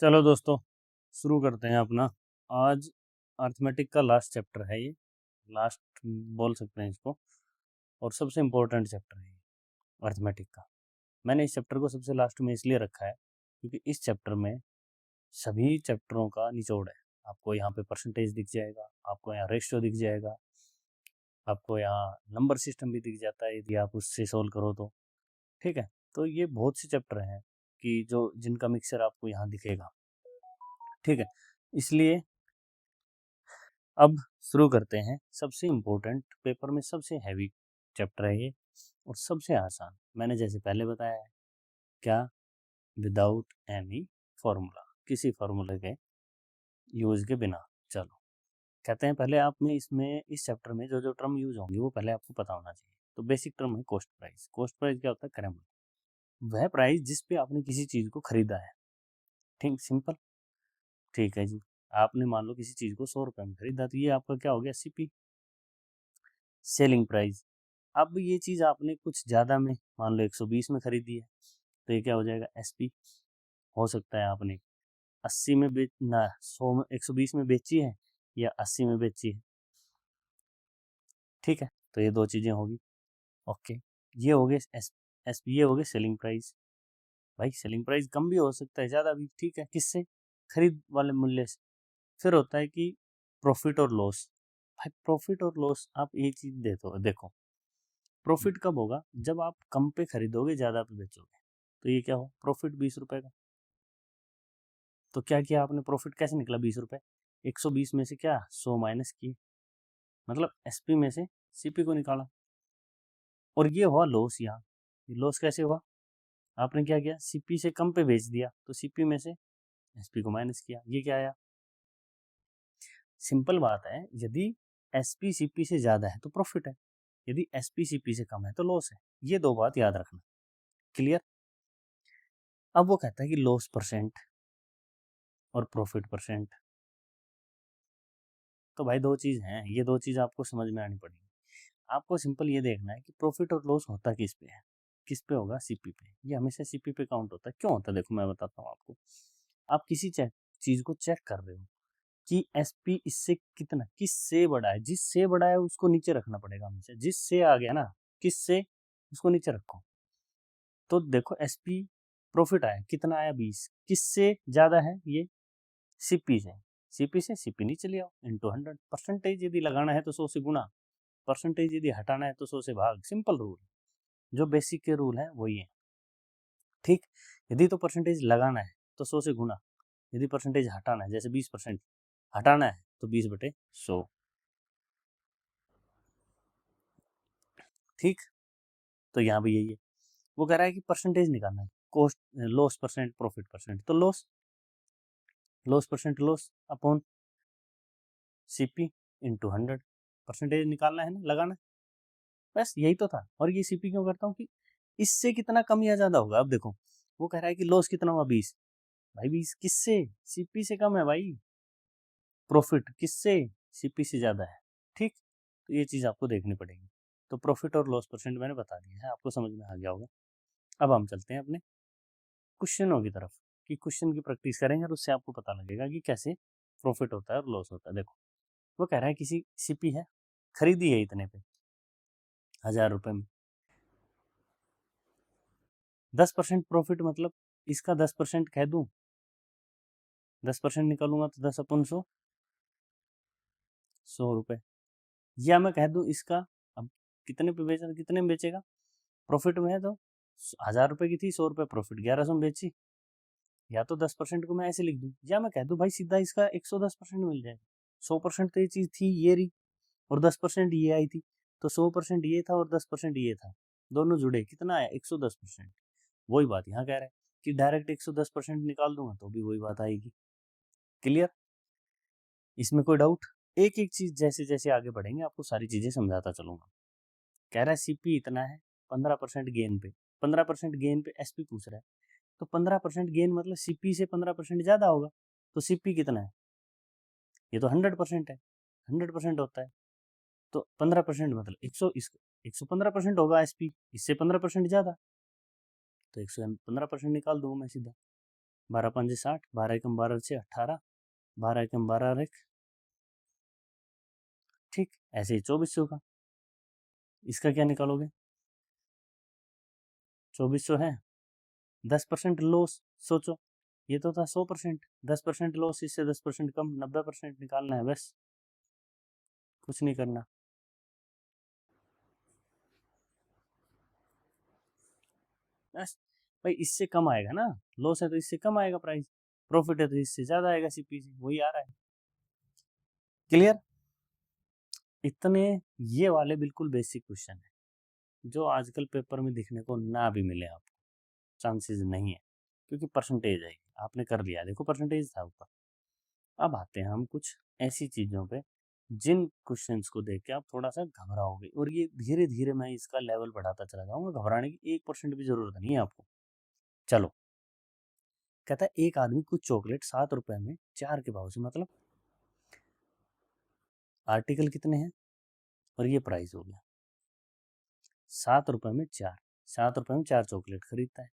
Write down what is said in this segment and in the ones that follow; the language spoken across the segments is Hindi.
चलो दोस्तों, शुरू करते हैं अपना। आज अर्थमेटिक का लास्ट चैप्टर है ये, लास्ट बोल सकते हैं इसको, और सबसे इम्पोर्टेंट चैप्टर है ये अर्थमेटिक का। मैंने इस चैप्टर को सबसे लास्ट में इसलिए रखा है क्योंकि इस चैप्टर में सभी चैप्टरों का निचोड़ है। आपको यहाँ पे परसेंटेज दिख जाएगा, आपको यहाँ रेशियो दिख जाएगा, आपको यहाँ नंबर सिस्टम भी दिख जाता है यदि आप उससे सोल्व करो तो। ठीक है, तो ये बहुत से चैप्टर हैं कि जो जिनका मिक्सचर आपको यहाँ दिखेगा। ठीक है, इसलिए अब शुरू करते हैं। सबसे इम्पोर्टेंट, पेपर में सबसे हैवी चैप्टर है ये और सबसे आसान। मैंने जैसे पहले बताया है, क्या, विदाउट एनी फॉर्मूला, किसी फॉर्मूले के यूज के बिना। चलो कहते हैं, पहले आप में इसमें इस चैप्टर में जो जो टर्म यूज होंगी वो पहले आपको पता होना चाहिए। तो बेसिक टर्म है कॉस्ट प्राइस। कॉस्ट प्राइस क्या होता है? करें वह प्राइस जिस पे आपने किसी चीज को खरीदा है। ठीक, सिंपल। ठीक है जी, आपने मान लो किसी चीज को 100 रुपए में खरीदा, तो ये आपका क्या हो गया? CP, selling price. अब ये चीज आपने कुछ ज्यादा में, मान लो 120 में खरीदी है, तो ये क्या हो जाएगा? एसपी। हो सकता है आपने 80 में बेच ना 100 में 120 में बेची है या 80 में बेची है। ठीक है, तो ये दो चीजें होगी। ओके, ये हो गए एसपी, ये हो गए सेलिंग प्राइस। भाई सेलिंग प्राइस कम भी हो सकता है, ज्यादा भी। ठीक है, किससे? खरीद वाले मूल्य से। फिर होता है कि प्रॉफिट और लॉस। भाई प्रॉफिट और लॉस आप एक चीज देखो, प्रॉफिट कब होगा? जब आप कम पे खरीदोगे, ज्यादा पे बेचोगे। तो ये क्या हो? प्रॉफिट 20 रुपए का। तो क्या किया आपने? प्रॉफिट कैसे निकला 20 रुपए? 120 में से क्या 100 माइनस किए, मतलब एसपी में से सीपी को निकाला। और ये हुआ लॉस। यहाँ ये लॉस कैसे हुआ? आपने क्या किया? सीपी से कम पे बेच दिया, तो सीपी में से एसपी को माइनस किया। ये क्या आया? सिंपल बात है, यदि एसपी सीपी से ज्यादा है तो प्रॉफिट है, यदि एसपी सीपी से कम है तो लॉस है। ये दो बात याद रखना। क्लियर? अब वो कहता है कि लॉस परसेंट और प्रॉफिट परसेंट। तो भाई दो चीज हैं, ये दो चीज आपको समझ में आनी पड़ेगी। आपको सिंपल ये देखना है कि प्रॉफिट और लॉस होता किस पे है? किस पे होगा? सीपी पे। ये हमेशा सीपी पे काउंट होता है। क्यों होता है? देखो मैं बताता हूँ आपको। आप किसी चीज को चेक कर रहे हो कि एसपी इससे कितना, किससे बड़ा है। जिससे बड़ा है उसको नीचे रखना पड़ेगा हमेशा। जिससे आ गया ना, किससे, उसको नीचे रखो। तो देखो एसपी प्रॉफिट आया, कितना आया? 20। किससे ज्यादा है? ये सीपी से। सीपी से सीपी नीचे ले आओ, इंटू 100। परसेंटेज यदि लगाना है तो 100 से गुना, परसेंटेज यदि हटाना है तो 100 से भाग। सिंपल रूल, जो बेसिक के रूल है वही है। ठीक, यदि तो परसेंटेज लगाना है तो 100 से गुना, यदि परसेंटेज हटाना है, जैसे 20% हटाना है तो 20/100। ठीक, तो यहाँ भी यही है। वो कह रहा है कि परसेंटेज निकालना है, cost, loss percent, profit percent. तो loss, loss percent, loss upon CP into 100। Percentage निकालना है ना, लगाना है, बस यही तो था। और ये सीपी क्यों करता हूँ कि इससे कितना कम या ज्यादा होगा। अब देखो वो कह रहा है कि लॉस कितना हुआ? 20। भाई 20 किससे? सीपी से कम है भाई। प्रॉफिट किससे? सीपी से ज्यादा है। ठीक, तो ये चीज आपको देखनी पड़ेगी। तो प्रॉफिट और लॉस परसेंट मैंने बता दिया है, आपको समझ में आ गया होगा। अब हम चलते हैं अपने क्वेश्चनों की तरफ, कि क्वेश्चन की प्रैक्टिस करेंगे और उससे आपको पता लगेगा कि कैसे प्रॉफिट होता है और लॉस होता है। देखो वो कह रहा है किसी सीपी है, खरीदी है इतने पे, 1000 रुपए में। 10% प्रॉफिट, मतलब इसका 10% कह दूं, 10% निकालूंगा तो 10/100, 100 रुपए। या मैं कह दूं इसका, अब कितने पे बेचा, कितने में बेचेगा? प्रॉफिट में है तो 1000 रुपए की थी, 100 रुपए प्रॉफिट, 1100 में बेची। या तो 10% को मैं ऐसे लिख दूं, या मैं कह दूं भाई सीधा इसका 110% मिल जाएगा। 100% तो ये चीज थी, ये रही, और 10% ये आई थी। तो 100% ये था और 10% ये था, दोनों जुड़े, कितना आया? 110%। वही बात यहाँ कह रहा है कि डायरेक्ट 110% निकाल दूंगा तो भी वही बात आएगी। क्लियर? इसमें कोई डाउट? एक एक चीज जैसे जैसे आगे बढ़ेंगे आपको सारी चीजें समझाता चलूंगा। कह रहा है सीपी इतना है, 15% गेन पे, 15% गेन पे एसपी पूछ रहा है। तो 15% गेन मतलब सीपी से 15% ज्यादा होगा। तो सीपी कितना है? ये तो 100% है, 100% होता है। तो 15% मतलब 100, इसको 115% होगा एसपी, इससे 15% ज्यादा, तो 115% निकाल दूंगा मैं सीधा। 12 पंजे 60, 12 एकम 12 से 18, 12 एकम 12 रेख, ठीक। ऐसे ही 2400 का, इसका क्या निकालोगे? 2400 है, 10% लॉस। सोचो, ये तो था 100%, 10% लॉस, इससे 10% कम, 90% निकालना है बस, कुछ नहीं करना। बस भाई, इससे कम आएगा ना, लॉस है तो इससे कम आएगा प्राइस, प्रॉफिट है तो इससे ज्यादा आएगा, सीपीसी वही आ रहा है। क्लियर? इतने ये वाले बिल्कुल बेसिक क्वेश्चन है जो आजकल पेपर में दिखने को ना भी मिले आपको, चांसेस नहीं है, क्योंकि परसेंटेज है, आपने कर लिया, देखो परसेंटेज था ऊपर। अब आते हैं हम कुछ ऐसी चीजों पे जिन क्वेश्चंस को देख के आप थोड़ा सा घबराओगे, और ये धीरे धीरे मैं इसका लेवल बढ़ाता चला जाऊंगा, घबराने की 1% भी जरूरत नहीं है आपको। चलो, कहता है एक आदमी कुछ चॉकलेट 7 रुपए में 4 के भाव से, मतलब आर्टिकल कितने हैं और ये प्राइस हो गया 7 रुपए में 4, 7 रुपए में 4 चॉकलेट खरीदता है,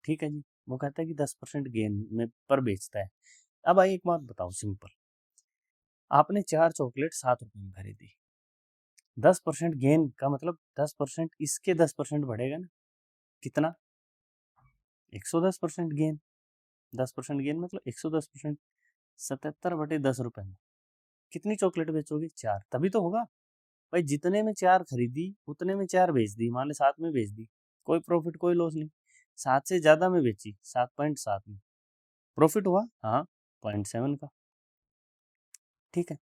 ठीक है जी। वो कहता है कि 10% गेन में पर बेचता है। अब आइए एक बात बताओ सिंपल, आपने 4 चॉकलेट 7 रुपए में खरीदी, 10% गेन का मतलब 10%, इसके 10% बढ़ेगा ना, कितना? 110% गेन, 10% गेन मतलब 110%, 77/10 रुपए में कितनी चॉकलेट बेचोगे? 4, तभी तो होगा भाई। जितने में 4 खरीदी उतने में 4 बेच दी, मान ले 7 में बेच दी, कोई प्रॉफिट कोई लॉस नहीं। 7 से ज्यादा में बेची, 7.7 में, प्रॉफिट हुआ हाँ 0.7 का, ठीक है।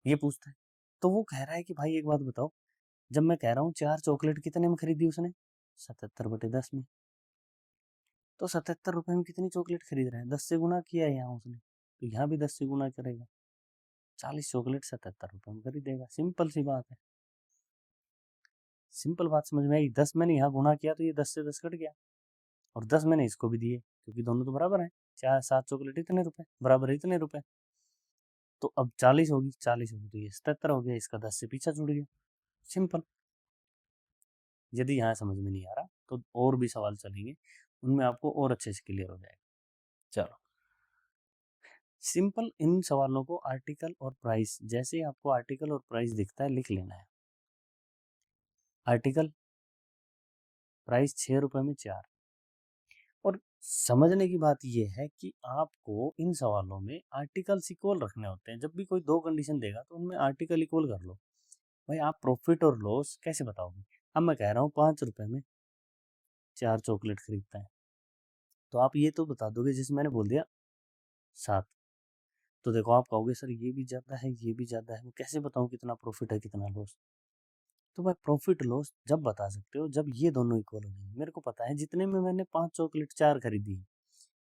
ये पूछता है, तो वो कह रहा है कि भाई एक बात बताओ, जब मैं कह रहा हूँ 4 चॉकलेट कितने में खरीदी उसने? 77/10 में, तो 77 रुपए में कितनी चॉकलेट खरीद रहे हैं? 10 से गुना किया है यहाँ उसने, तो यहाँ भी 10 से गुना करेगा, 40 चॉकलेट 77 रुपए में खरीदेगा। सिंपल सी बात है, सिंपल बात समझ में आई। 10 मैंने यहाँ गुना किया तो ये 10 से 10 कट गया, और 10 मैंने इसको भी दिए, क्योंकि दोनों तो बराबर हैं, 4 7 चॉकलेट इतने रुपए बराबर है, इतने रुपए, तो अब 40 होगी, 40 होगी तो ये 77 हो गया, इसका 10 से पीछा छूट गया, सिंपल। यदि यहाँ समझ में नहीं आ रहा तो और भी सवाल चलेंगे, उनमें आपको और अच्छे से क्लियर हो जाएगा। चलो, सिंपल इन सवालों को आर्टिकल और प्राइस, जैसे ही आपको आर्टिकल और प्राइस दिखता है लिख लेना है। आर्टिकल प्राइस 6 रुपए में 4, और समझने की बात यह है कि आपको इन सवालों में आर्टिकल्स इक्वल रखने होते हैं। जब भी कोई दो कंडीशन देगा तो उनमें आर्टिकल इक्वल कर लो। भाई आप प्रॉफिट और लॉस कैसे बताओगे? अब मैं कह रहा हूँ 5 रुपए में 4 चॉकलेट खरीदता है, तो आप ये तो बता दोगे, जिसमें मैंने बोल दिया 7, तो देखो आप कहोगे सर ये भी ज़्यादा है ये भी ज़्यादा है, मैं कैसे बताऊँ कितना प्रॉफिट है कितना लॉस? तो भाई प्रॉफिट लॉस जब बता सकते हो जब ये दोनों इक्वल हो जाए। मेरे को पता है जितने में मैंने 5 चॉकलेट 4 खरीदी,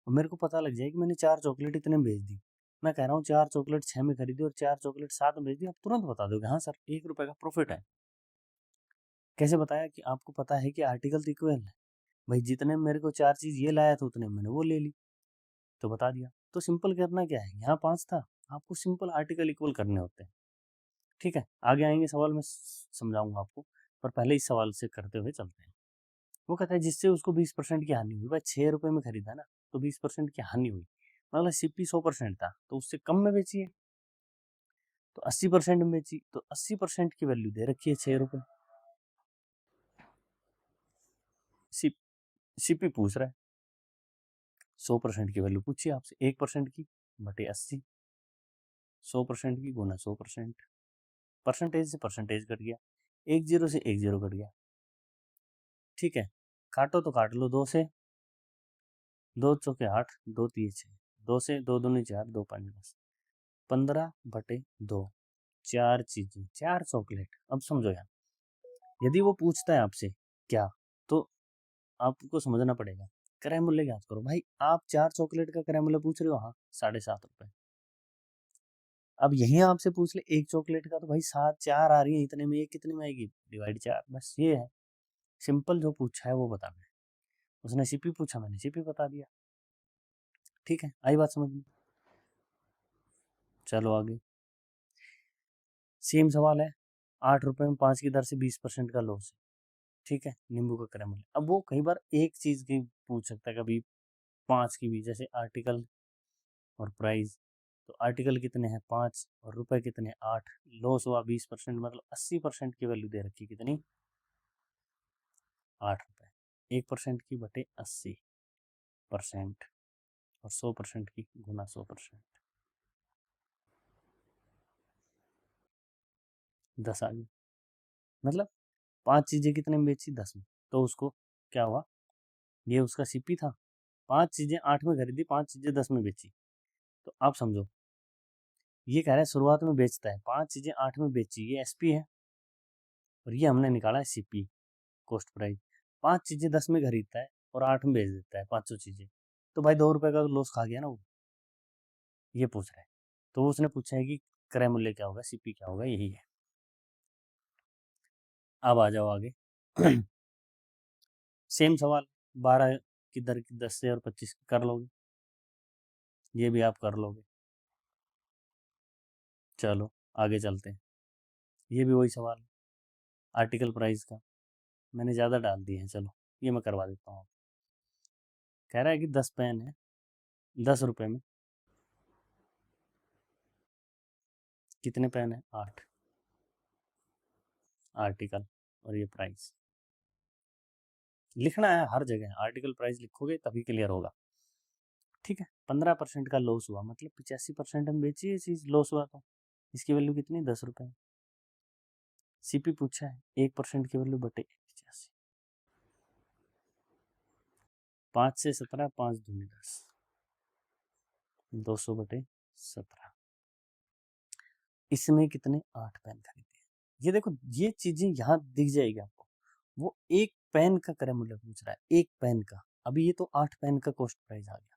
और मेरे को पता लग जाए कि मैंने 4 चॉकलेट इतने में बेच दी। मैं कह रहा हूँ 4 चॉकलेट 6 में खरीदी और 4 चॉकलेट 7 में बेच दी, आप तुरंत बता दोगे हाँ सर 1 रुपए का प्रॉफिट है। कैसे बताया? कि आपको पता है कि आर्टिकल तो इक्वल है, भाई जितने में मेरे को 4 चीज़ ये लाया था उतने में मैंने वो ले ली, तो बता दिया। तो सिंपल करना क्या है, यहाँ 5 था, आपको सिंपल आर्टिकल इक्वल करने होते हैं, ठीक है। आगे आएंगे सवाल में समझाऊंगा आपको, पर पहले इस सवाल से करते हुए चलते हैं। वो कहता है जिससे उसको 20% की हानि हुई। भाई 6 रुपए में खरीदा ना, तो 20% की हानि हुई, मतलब सीपी 100% था तो उससे कम में बेची है, तो 80% में बेची, तो 80% की वैल्यू दे रखी है 6 रुपए। सीपी पूछ रहा है, 100% की वैल्यू पूछी आपसे, 1% की बटे 80, 100% की गुना 100%, परसेंटेज से परसेंटेज कट गया, 1 0 से 1 0 कट गया, ठीक है। काटो तो काट लो 2 से, 2 चौके 8, 2 3 6, 2 से 2 दूनी 4, 2 5 10, 15/2, 4 चीजें 4 चॉकलेट। अब समझो यार, यदि वो पूछता है आपसे क्या, तो आपको समझना पड़ेगा, क्रय मूल्य ज्ञात करो। भाई आप 4 चॉकलेट का क्रय मूल्य पूछ रहे हो, हाँ 7.5 रुपए। अब यही आपसे पूछ ले 1 चॉकलेट का, तो भाई 7 4 आ रही है इतने में, एक कितने में आएगी? डिवाइड 4, बस ये है सिंपल। जो पूछा है वो बताना है। उसने सीपी पूछा, मैंने सीपी बता दिया, ठीक है। आई बात समझ में? चलो आगे, सेम सवाल है, 8 रुपए में 5 की दर से 20% का लॉस है, ठीक है। नींबू का क्रय मूल्य। अब वो कई बार एक चीज की पूछ सकता है, कभी 5 की भी, जैसे आर्टिकल और प्राइस, तो आर्टिकल कितने हैं 5 और रुपए कितने 8, लॉस हुआ 20%, मतलब 80% की वैल्यू दे रखी कितनी 8 रुपए। 1% की बटे 80% और 100% की गुना 100%, 10 आ गई। मतलब 5 चीजें कितने में बेची 10 में, तो उसको क्या हुआ, ये उसका सीपी था। 5 चीजें 8 में खरीदी, 5 चीजें 10 में बेची। तो आप समझो, ये कह रहा है शुरुआत में बेचता है, 5 चीजें 8 में बेची, ये एसपी है, और ये हमने निकाला है सीपी, कॉस्ट प्राइस। 5 चीजें 10 में खरीदता है और 8 में बेच देता है 500 चीजें, तो भाई 2 रुपए का तो लॉस खा गया ना वो, ये पूछ रहा है। तो उसने पूछा है कि क्रय मूल्य क्या होगा, सीपी क्या होगा, यही है। अब आ जाओ आगे। सेम सवाल, 12 की दर की 10 से और 25 कर लोगे, ये भी आप कर लोगे। चलो आगे चलते हैं, ये भी वही सवाल, आर्टिकल प्राइस का मैंने ज़्यादा डाल दिए हैं, चलो ये मैं करवा देता हूँ। कह रहा है कि 10 पेन है 10 रुपए में, कितने पेन है 8, आर्टिकल और ये प्राइस लिखना है हर जगह, आर्टिकल प्राइस लिखोगे तभी क्लियर होगा। ठीक है, 15% का लॉस हुआ, मतलब 85% हम बेची ये चीज़, लॉस हुआ तो इसकी वैल्यू कितनी 10 रुपए। सीपी पूछा है 1% की वैल्यू बटे 85, 5 से 17, 5 दूनी 10, 200 बटे 17, इसमें कितने 8 पेन खरीदे। ये देखो ये चीजें यहाँ दिख जाएगी आपको, वो एक पेन का क्रय मूल्य पूछ रहा है, एक पेन का। अभी ये तो 8 पेन का कॉस्ट प्राइस आ गया,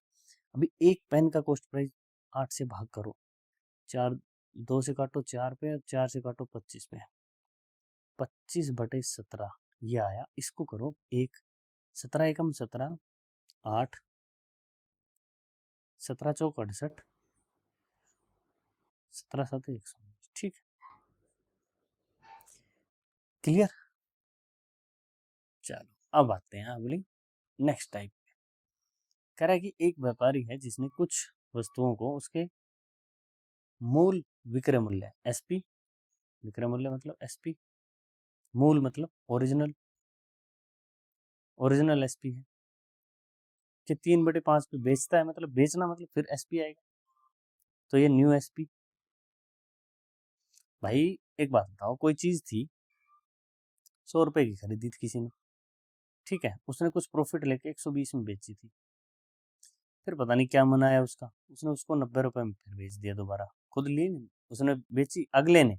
अभी एक पेन का कॉस्ट प्राइस 8 से भाग करो, 4, 2 से काटो 4 पे, 4 से काटो 25 पे, 25 बटे 17 ये आया। इसको करो एक, 17 एकम 17, 8, 17 चौक 68, 17 7 119, ठीक है क्लियर। चलो अब आते हैं अगली नेक्स्ट टाइप। कह रहा है कि एक व्यापारी है जिसने कुछ वस्तुओं को उसके मूल विक्रय मूल्य एसपी, विक्रय मूल्य मतलब एसपी, मूल मतलब ओरिजिनल, ओरिजिनल एसपी है कि 3/5 पे बेचता है, मतलब बेचना मतलब फिर एसपी आएगा, तो ये न्यू एसपी। भाई एक बात बताओ, कोई चीज थी 100 रुपए की खरीदी थी किसी ने, ठीक है, उसने कुछ प्रॉफिट लेके 120 में बेची थी, फिर पता नहीं क्या मनाया उसका, उसने उसको 90 रुपए में फिर बेच दिया दोबारा, खुद ली नहीं उसने, बेची अगले ने,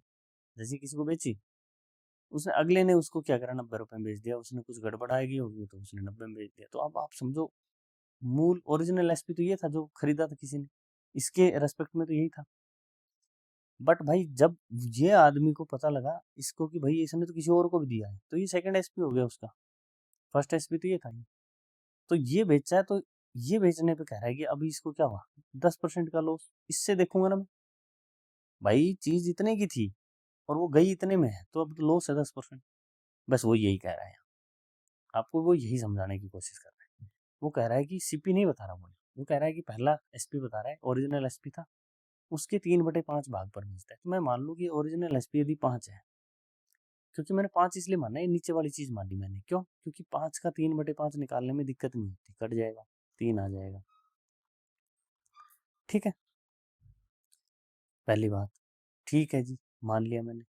जैसे किसी को बेची, उसने अगले ने उसको क्या करा 90 रुपए में बेच दिया, उसने कुछ गड़बड़ाएगी होगी तो उसने 90 में बेच दिया। तो अब आप समझो, मूल ओरिजिनल एसपी तो ये था जो खरीदा था किसी ने, इसके रेस्पेक्ट में तो यही था। बट भाई जब ये आदमी को पता लगा इसको कि भाई इसने तो किसी और को भी दिया है, तो ये सेकंड एसपी हो गया उसका, फर्स्ट एसपी तो ये था ये। तो ये बेचा है, तो ये बेचने पे कह रहा है कि अभी इसको क्या हुआ 10% का लॉस, इससे देखूंगा ना मैं, भाई चीज इतने की थी और वो गई इतने में है, तो अब तो लॉस है 10%। बस वो यही कह रहा है, आपको वो यही समझाने की कोशिश कर रहा है। वो कह रहा है कि सीपी नहीं बता रहा, वो कह रहा है कि पहला एसपी बता रहा है, ओरिजिनल एसपी था, उसके 3/5 भाग पर मिलता है। तो मैं मान लूँ कि ओरिजिनल एसपी यदि 5 है, क्योंकि मैंने 5 इसलिए माना, ये नीचे वाली चीज मानी मैंने, क्यों, क्योंकि 5 का 3/5 निकालने में दिक्कत नहीं होती, कट जाएगा 3 आ जाएगा, ठीक है, पहली बात, ठीक है जी, मान लिया मैंने।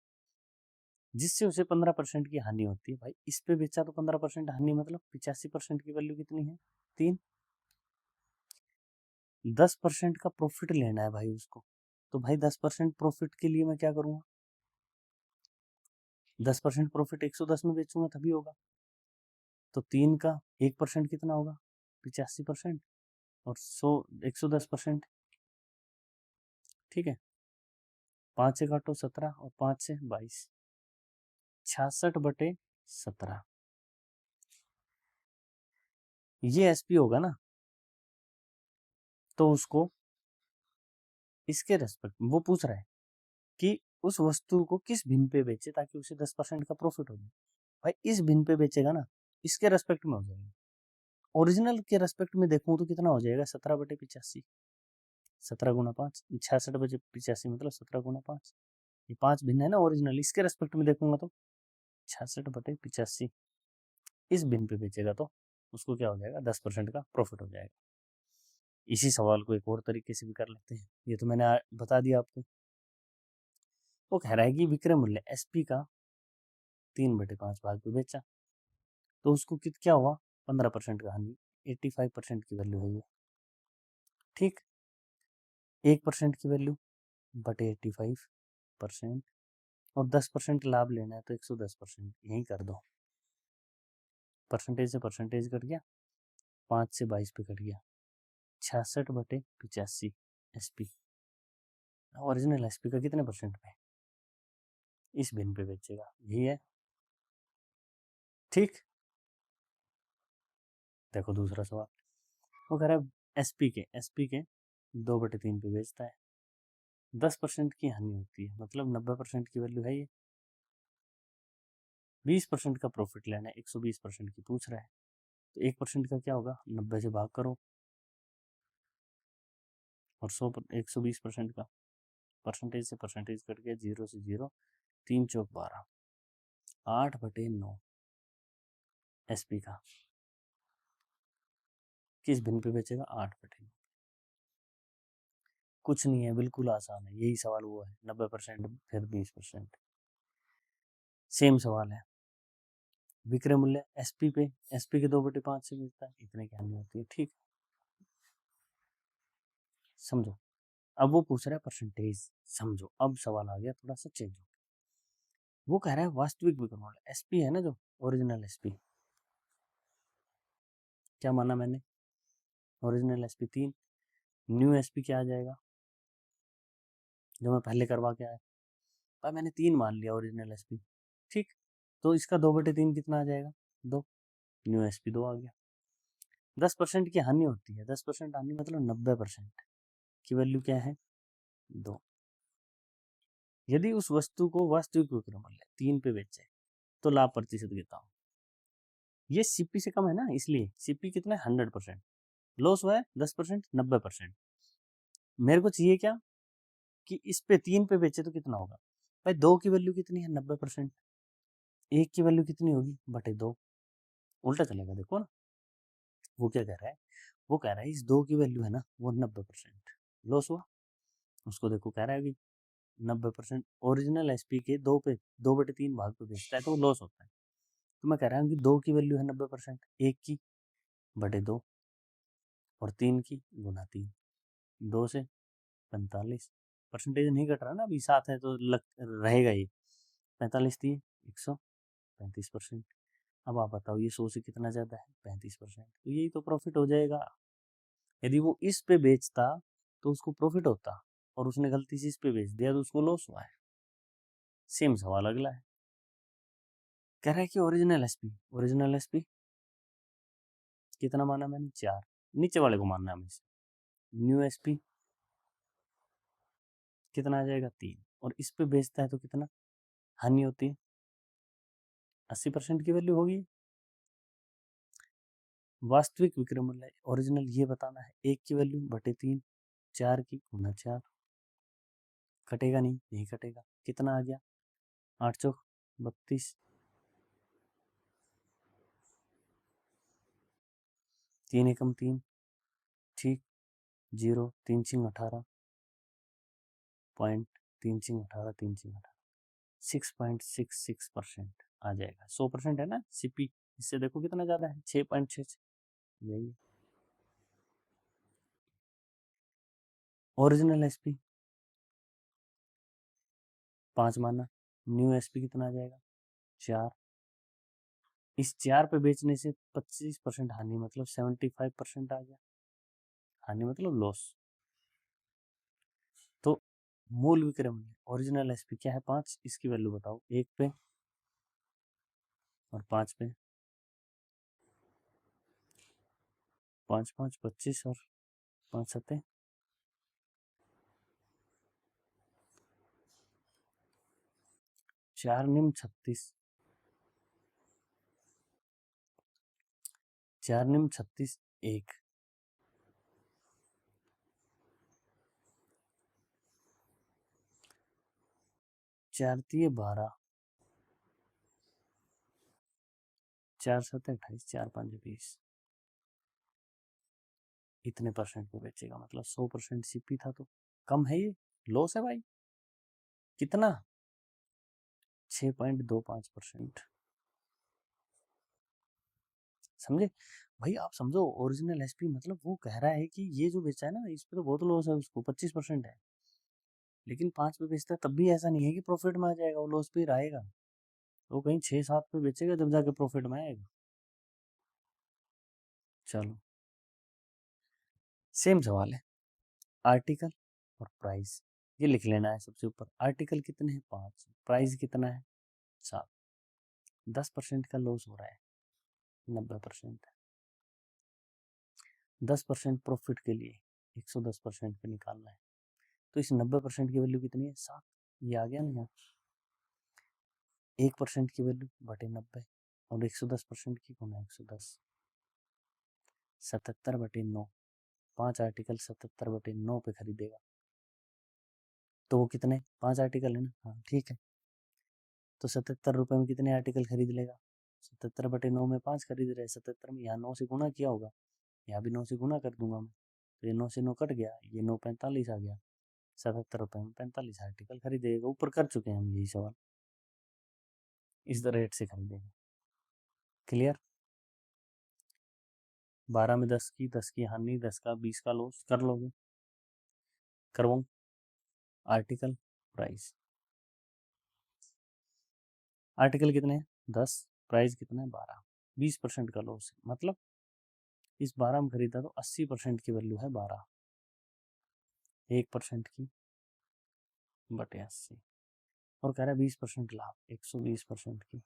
जिससे उसे 15% की हानि होती है, भाई इस पे बेचा तो 15% हानि, मतलब 85% की वैल्यू कितनी है 3, 10% का प्रॉफिट लेना है भाई उसको, तो भाई 10% प्रॉफिट के लिए मैं क्या करूंगा, 10% प्रॉफिट 110 में बेचूंगा तभी होगा, तो 3 का 1% कितना होगा 85%, और 110%, ठीक है, 5 से काटो 17 और 5 से 22, 66/17, ये एसपी होगा ना। तो उसको इसके रेस्पेक्ट वो पूछ रहा है कि उस वस्तु को किस भिन्न पे बेचे ताकि उसे 10% का प्रॉफिट हो जाए। भाई इस भिन्न पे बेचेगा ना, इसके रेस्पेक्ट में हो जाएगा, ओरिजिनल के रेस्पेक्ट में देखूं तो कितना हो जाएगा 17/85, 17 × 5, 66/85 मतलब 17 × 5, ये 5 भिन्न है ना ओरिजिनल, इसके रेस्पेक्ट में देखूंगा तो 66/85 इस भिन्न पे बेचेगा तो उसको क्या हो जाएगा 10% का प्रॉफिट हो जाएगा। इसी सवाल को एक और तरीके से भी कर लेते हैं, ये तो मैंने बता दिया आपको। वो कह रहा है कि विक्रय मूल्य एसपी का 3/5 भाग पे बेचा तो उसको क्या हुआ 15% का हानि, 85% की वैल्यू है ये, ठीक। 1% की वैल्यू बटे 85% और 10% लाभ लेना है तो 110%, यही कर दो। परसेंटेज से परसेंटेज कट गया, 5 से 22 पे कट गया, 66/85 एसपी। ओरिजिनल एसपी का कितने परसेंट पे, इस भिन्न पे बेचेगा, यही है, ठीक। देखो दूसरा सवाल, वो कह रहा है एसपी के 2/3 पे बेचता है, 10% की हानि होती है, मतलब 90% की वैल्यू है ये, 20% का प्रॉफिट लेना है, 120% की पूछ रहा है, तो 1% का क्या होगा 90 से भाग करो और 120% का, परसेंटेज से परसेंटेज कट गया, 0 से 0, 3 चौक 12, 8/9 एसपी का किस भिन्न पे बेचेगा 8/9। कुछ नहीं है, बिल्कुल आसान है, यही सवाल वो है, 90% फिर 20%। सेम सवाल है, विक्रय मूल्य एसपी के 2/5 से मिलता है, इतने की हानि होती है, ठीक। समझो, अब वो पूछ रहा है परसेंटेज, समझो अब सवाल आ गया थोड़ा सा चेंज हो। वो कह रहा है वास्तविक विक्रय मूल्य एसपी है ना, जो ओरिजिनल एसपी, क्या माना मैंने, ओरिजिनल एसपी 3, न्यू एसपी क्या आ जाएगा जो मैं पहले करवा के आया, पर मैंने 3 मान लिया ओरिजिनल एसपी, ठीक। तो इसका 2/3 कितना आ जाएगा 2, न्यू एसपी 2 आ गया। 10% की हानि होती है, 10% हानि मतलब 90% की वैल्यू क्या है 2। यदि उस वस्तु को वास्तविक विक्रय मूल्य 3 पे बेचे तो लाभ प्रतिशत कितना हो, ये सीपी से कम है ना, इसलिए सीपी कितना है 100%, लॉस हुआ है 10%, 90%। मेरे को चाहिए क्या कि इस पे 3 पे बेचे तो कितना होगा, भाई 2 की वैल्यू कितनी है 90%, 1 की वैल्यू कितनी होगी बटे 2, उल्टा चलेगा देखो ना। वो क्या कह रहा है, वो कह रहा है इस 2 की वैल्यू है ना वो 90%, लॉस हुआ, उसको देखो कह रहा है कि 90% ओरिजिनल एसपी के 2/3 भाग पे बेचता है तो वो लॉस होता है, तो मैं कह रहा हूँ कि 2 की वैल्यू है 90%, 1 की बटे 2 और 3 की गुना 3, 2 से 45, परसेंटेज नहीं कट रहा ना, अभी साथ है तो लग रहेगा ये, 45 थी 135%। अब आप बताओ ये 100 से कितना ज़्यादा है 35%, तो यही तो प्रॉफिट हो जाएगा। यदि वो इस पे बेचता तो उसको प्रॉफिट होता और उसने गलती से इस पे बेच दिया तो उसको लॉस हुआ है। सेम सवाल अगला है, कह रहा है कि ओरिजिनल एसपी कितना माना मैंने 4, नीचे वाले को मानना है हमें, न्यू एसपी कितना आ जाएगा 3, और इस पे बेचता है तो कितना हानि होती है 80% की वैल्यू होगी। वास्तविक विक्रय मूल्य ओरिजिनल ये बताना है, 1 की वैल्यू बटे 3, 4 की गुना 4, कटेगा नहीं कटेगा, कितना आ गया 8 चौक 32, 3 एकम 3, ठीक, 0, 3 छिंग 18, पॉइंट 3 छिंग 18, 3 छिंग 18, 6.66% आ जाएगा। 100% है ना सीपी, इससे देखो कितना ज़्यादा है 6.6, यही ओरिजिनल एसपी 5 माना, न्यू एसपी कितना आ जाएगा 4, इस 4 पे बेचने से 25% हानि मतलब 75% आ गया, हानि मतलब लॉस। तो मूल विक्रय मूल्य ओरिजिनल एसपी क्या है 5, इसकी वैल्यू बताओ 1 पे और 5 पे, 5 5 25 और 5 7 4 निम 36, 4 निम 36 1, 4 तिये 12, 4 7 28, 4 5 20, इतने परसेंट पे बेचेगा, मतलब 100% सीपी था तो कम है, ये लॉस है भाई। कितना? 6.25%। समझे भाई? आप समझो, ओरिजिनल एसपी मतलब वो कह रहा है कि ये जो बेचा है ना, इस पे तो बहुत लॉस है, उसको 25% है, लेकिन 5 पे बेचता है तब भी ऐसा नहीं है कि प्रॉफिट में आ जाएगा, वो लॉस पे ही रहेगा। वो कहीं 6 7 पे बेचेगा जब जाके प्रॉफिट में आएगा। चलो, सेम सवाल है, आर्टिकल और प्राइस, ये लिख लेना है सबसे ऊपर। आर्टिकल कितने हैं? 5, प्राइस कितना है? 7, 10% का लॉस हो रहा है, 90%, 10% प्रॉफिट के लिए 110% पे निकालना है, तो इस 90% की वैल्यू कितनी है? 7। ये आ गया ना यहाँ, 1% की वैल्यू बटे 90, और 110% की गुना 110, 77/9, 5 आर्टिकल 77/9 पे खरीदेगा, तो वो कितने? 5 आर्टिकल है ना, हाँ ठीक है, तो 77 रुपये में कितने आर्टिकल खरीद लेगा? 77/9 में 5 खरीद रहे, 77 में यहाँ 9 से गुना किया होगा, यहाँ भी 9 से गुना कर दूंगा मैं, तो ये 9 से 9 कट गया, ये 9 45 आ गया, 77 रुपये में 45 आर्टिकल खरीदेगा। ऊपर कर चुके हैं हम यही सवाल, इस रेट से खरीदेगा। क्लियर? 12 में 10 की, 10 की हानि, 10 का 20 का लॉस, कर लोगे? करवाऊं? आर्टिकल प्राइस, आर्टिकल कितने हैं? 10, प्राइस कितना है? 12, 20% का लॉस है, मतलब इस 12 में खरीदा तो 80% की वैल्यू है 12, 1% की बटे 80, और कह रहा है 20% लाभ, 120% की,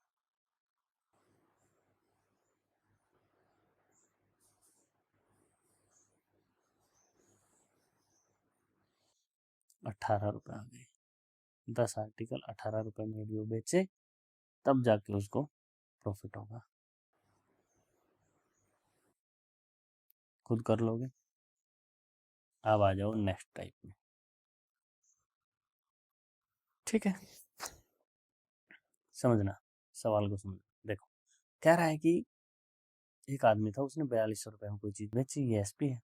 18 रुपये आ गए। 10 आर्टिकल 18 रुपये में भी वो बेचे, तब जाके उसको प्रॉफिट होगा। खुद कर लोगे। अब आ जाओ नेक्स्ट टाइप में, ठीक है? समझना, सवाल को समझना। देखो, कह रहा है कि एक आदमी था, उसने 4200 रुपये में कोई चीज बेची, ये एसपी है,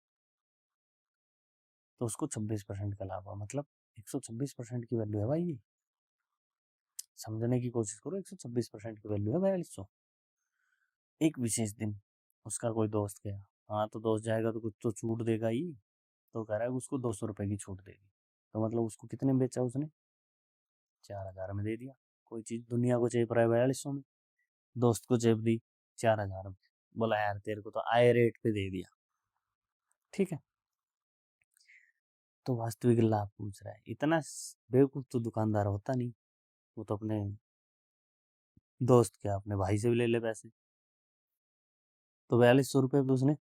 तो उसको 26% का लाभ हुआ, मतलब 126% की वैल्यू है भाई ये। समझने की कोशिश करो, 126% की वैल्यू है 4200। एक विशेष दिन उसका कोई दोस्त गया, हाँ तो दोस्त जाएगा तो कुछ तो छूट देगा ही, तो कह रहा है उसको 200 रुपये की छूट देगी, तो मतलब उसको कितने में बेचा उसने? 4000 में दे दिया। कोई चीज दुनिया को चेप रहा है 4200 में, दोस्त को चेप दी 4000 में, बोला यार तेरे को तो आए रेट पे दे दिया, ठीक है? तो वास्तविक लाभ पूछ रहा है, इतना बेवकूफ तो दुकानदार होता नहीं, वो तो अपने दोस्त क्या, अपने भाई से भी ले ले पैसे। तो 4200 रुपये पे उसने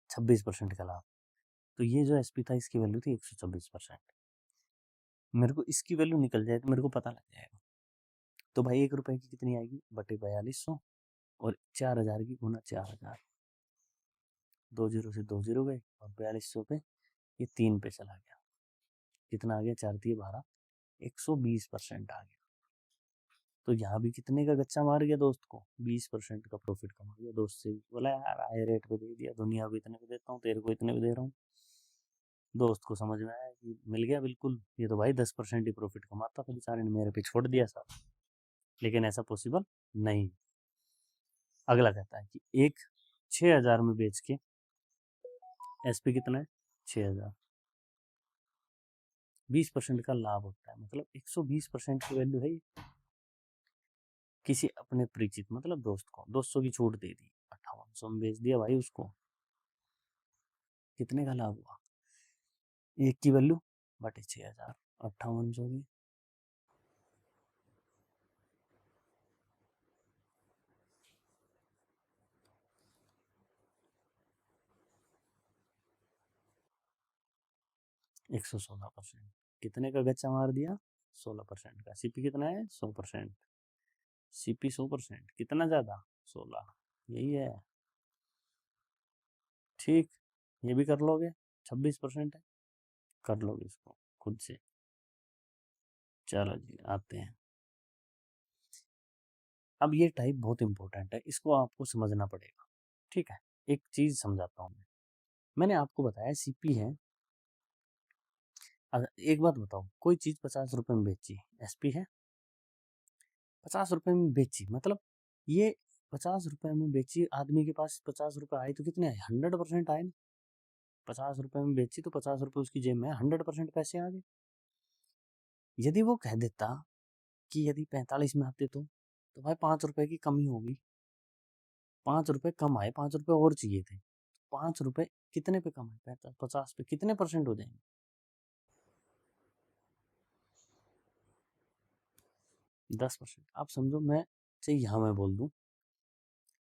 26% का लाभ, तो ये जो एसपी था इसकी वैल्यू थी 126%। मेरे को इसकी वैल्यू निकल जाए तो मेरे को पता लग जाएगा, तो भाई 1 रुपए की कितनी आएगी? बटे 4200, और 4000 की गुना 4000, 2 जीरो से 2 जीरो गए, और 4200 पे ये 3 पे चला गया, कितना आ गया? 4 दिए 12, 120% आ गया। तो यहाँ भी कितने का गच्चा मार गया दोस्त को? 20% का प्रॉफिट कमा गया दोस्त से, बोला यार आए रेट पे दे दिया, दुनिया को इतने पे देता हूँ, तेरे को इतने पे दे रहा हूँ। दोस्त को समझ में आया कि मिल गया बिल्कुल, ये तो भाई 10% ही प्रॉफिट कमाता था, बेचारे ने मेरे पे छोड़ दिया साहब, लेकिन ऐसा पॉसिबल नहीं। अगला कहता है कि एक 6000 में बेच के, एसपी कितना है? 6000, 20% का लाभ होता है, मतलब 120% की वैल्यू है ये। किसी अपने परिचित मतलब दोस्त को 200 की छूट दे दी, 5800 में बेच दिया भाई उसको, कितने का लाभ हुआ? एक की वैल्यू बटे 6000, 5800 की, एक 116%। कितने का गच्चा मार दिया? 16% का। सीपी कितना है? 100%। सीपी 100%, कितना ज्यादा? 16, यही है। ठीक, ये भी कर लोगे, 26% है, कर लोगे इसको खुद से। चलो जी आते हैं। अब ये टाइप बहुत इंपॉर्टेंट है, इसको आपको समझना पड़ेगा। ठीक है, एक चीज समझाता हूँ मैं। मैंने आपको बताया सीपी है। अब एक बात बताओ, कोई चीज 50 रुपए में बेची, एसपी है। 50 रुपए में बेची मतलब ये 50 रुपए में बेची, आदमी के पास 50 रुपए आए तो कितने आए, 100% आए ना। 50 रुपए में बेची तो 50 रुपए उसकी जेब में 100% पैसे आ गए। यदि वो कह देता कि यदि 45 में आते तो भाई 5 रुपए की कमी होगी, 5 रुपए कम आए, 5 रुपए और चाहिए थे। 5 रुपए कितने पे कम है, 50 पे कितने परसेंट हो जाएंगे, 10%। आप समझो, मैं चाहिए यहाँ मैं बोल दूं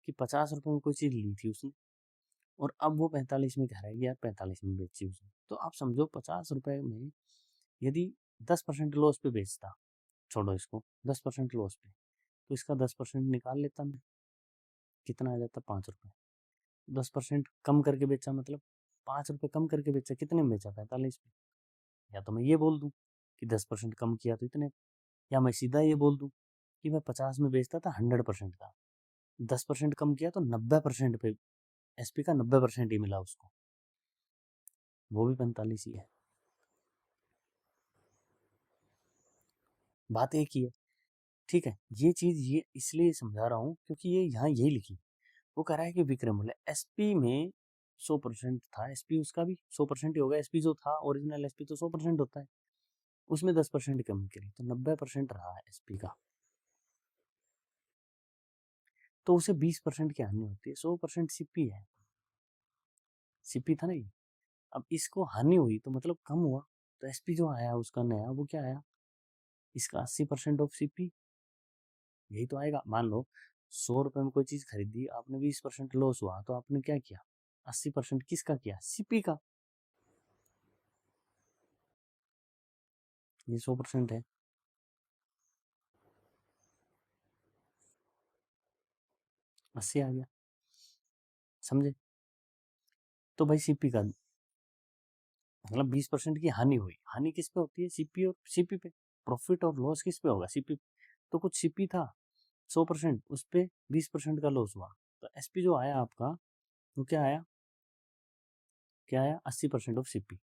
कि 50 रुपए में कोई चीज ली थी उसने, और अब वो 45 में कह रहा है कि यार 45 में बेची उसने, तो आप समझो 50 रुपए में यदि 10% लॉस पे बेचता, छोड़ो इसको, 10% लॉस पे, तो इसका 10% निकाल लेता मैं, कितना आ जाता, 5 रुपए। 10% कम करके बेचा मतलब 5 रुपए कम करके बेचा, कितने में बेचा, 45 में। या तो मैं ये बोल दूं कि 10% कम किया तो इतने, या मैं सीधा ये बोल दूं कि मैं 50 में बेचता था 100% का, 10% कम किया तो 90% पे, एसपी का 90% ही मिला उसको, वो भी 45 ही है। बात एक ही है। ठीक है, ये चीज ये इसलिए समझा रहा हूँ क्योंकि ये यहाँ यही लिखी। वो कह रहा है कि विक्रम मूल्य एसपी में 100% था, एसपी उसका भी 100% ही होगा, एसपी जो था ओरिजिनल एसपी तो 100% होता है, उसमें 10% कमी करी तो 90% रहा एसपी का, तो उसे 20% की हानि होती है, 100% सीपी है, सीपी था ना ये। अब इसको हानि हुई तो मतलब कम हुआ, तो एसपी जो आया उसका नया वो क्या आया, इसका 80% ऑफ सीपी, यही तो आएगा। मान लो 100 रुपए में कोई चीज खरीदी आपने, 20% लॉस हुआ, तो आपने क्या किया, 80% किसका किया, सीपी का, ये 100% है, अस्सी आ गया, समझे। तो भाई सीपी का मतलब 20% की हानि हुई, हानि किस पे होती है, सीपी और सीपी पे, प्रॉफिट और लॉस किस पे होगा, सीपी। तो कुछ सीपी था 100%, उस पे 20% का लॉस हुआ, तो एसपी जो आया आपका वो क्या आया, क्या आया, 80% ऑफ सीपी।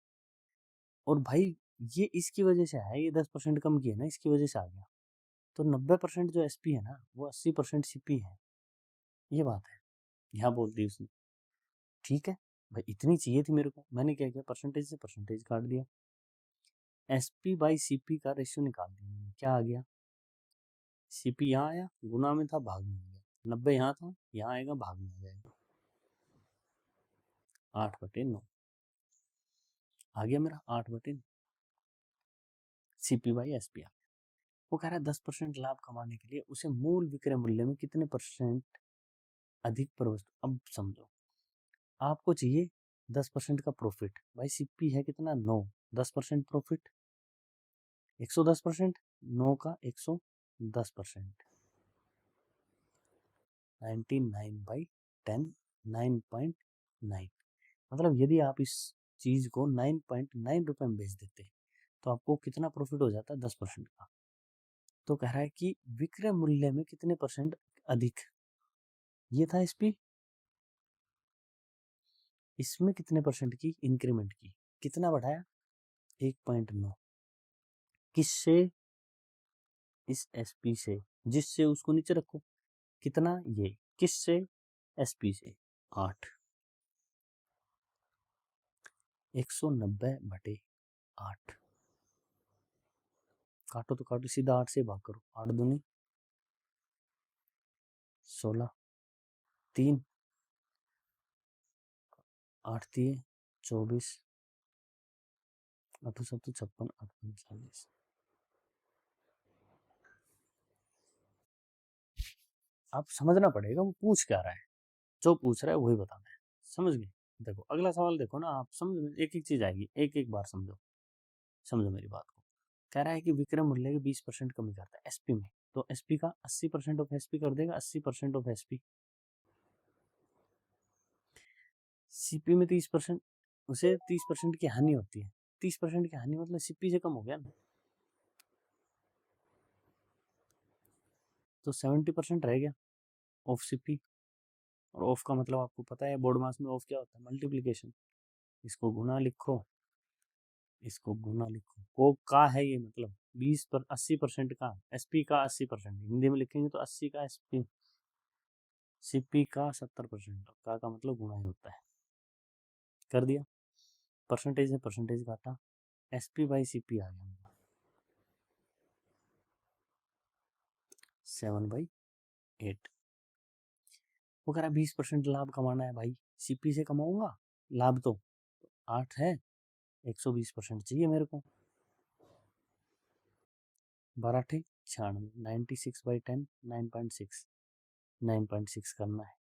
और भाई ये इसकी वजह से आया, ये 10% कम किया ना, इसकी वजह से आ गया, तो 90% जो एसपी है ना वो 80% सीपी है, ये बात है, यहाँ बोल दी उसने। ठीक है भाई, इतनी चाहिए थी मेरे को, मैंने क्या किया, परसेंटेज से परसेंटेज काट दिया, एसपी बाई सीपी का रेशियो निकाल दिया मैंने, क्या आ गया, सीपी यहाँ आया, गुना में था, भाग में आ गया, 90 यहाँ था, यहाँ आएगा, भाग में आ जाएगा, 8/9 आ गया मेरा, 8/9 सीपी बाई एसपी आ गया। वो कह रहा है 10% लाभ कमाने के लिए उसे मूल विक्रय मूल्य में कितने परसेंट अधिक प्रवस्तु। अब समझो, आपको चाहिए 10% का प्रॉफिट, भाई सीपी है कितना, 9, 10% प्रॉफिट 110%, 9 का 110%, 99/10, 9.9। मतलब यदि आप इस चीज को 9.9 रुपए में बेच देते तो आपको कितना प्रॉफिट हो जाता है, 10% का। तो कह रहा है कि विक्रय मूल्य में कितने परसेंट अधिक, ये था एसपी, इसमें कितने परसेंट की इंक्रीमेंट की, कितना बढ़ाया, 1.9, किससे, इस एसपी से, जिससे उसको नीचे रखो, कितना, ये किससे, एसपी से, 8, 190/8, काटो तो काटो, सीधा 8 से भाग करो, 8 दूनी 16, 3, 8 दिए 24, 8 7 56, 8 45। आप समझना पड़ेगा वो पूछ क्या रहा है, जो पूछ रहा है वही बताना है, समझ गए। देखो अगला सवाल देखो ना, आप समझ में एक एक चीज आएगी, एक एक बार समझो, समझो मेरी बात को। कह रहा है कि विक्रय मूल्य के 20% कमी करता है एसपी में, तो एसपी का 80% ऑफ एसपी कर देगा, 80% ऑफ एसपी। सीपी में 30%, उसे 30% की हानि होती है। 30% की हानि मतलब सीपी से कम हो गया ना, तो 70% रह गया ऑफ सीपी। और ऑफ का मतलब आपको पता है बोर्ड मास में ऑफ क्या होता है, मल्टीप्लीकेशन। इसको गुना लिखो, इसको गुना लिखो, को का है ये मतलब 80% का एसपी का 80%, हिंदी में लिखेंगे तो 80 का एसपी, सीपी का 70%, का मतलब गुना ही होता है। कर दिया, परसेंटेज से परसेंटेज काटा, एसपी बाई सीपी आ गया 7/8। वो कह रहा 20% लाभ कमाना है भाई, सीपी से कमाऊंगा लाभ तो 8 है, 120% चाहिए मेरे को। 12 × 96, 96/10, 9.6, 9.6 करना है।